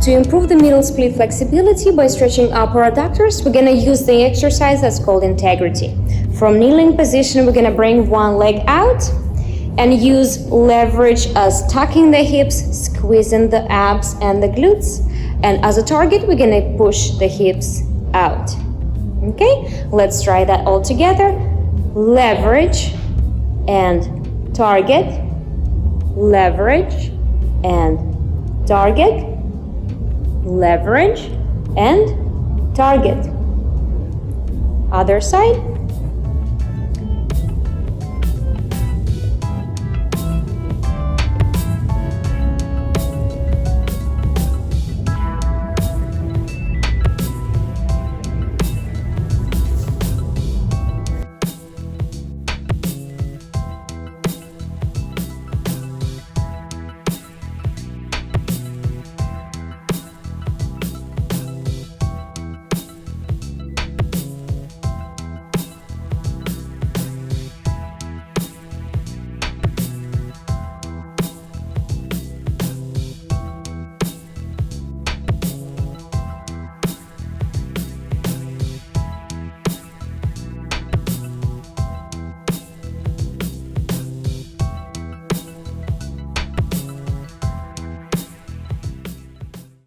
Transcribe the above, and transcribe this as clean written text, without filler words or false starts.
To improve the middle split flexibility by stretching upper adductors, we're going to use the exercise that's called integrity. From kneeling position, we're going to bring one leg out and use leverage as tucking the hips, squeezing the abs and the glutes. And as a target, we're going to push the hips out. Okay, let's try that all together. Leverage and target, leverage and target, leverage and target. Other side.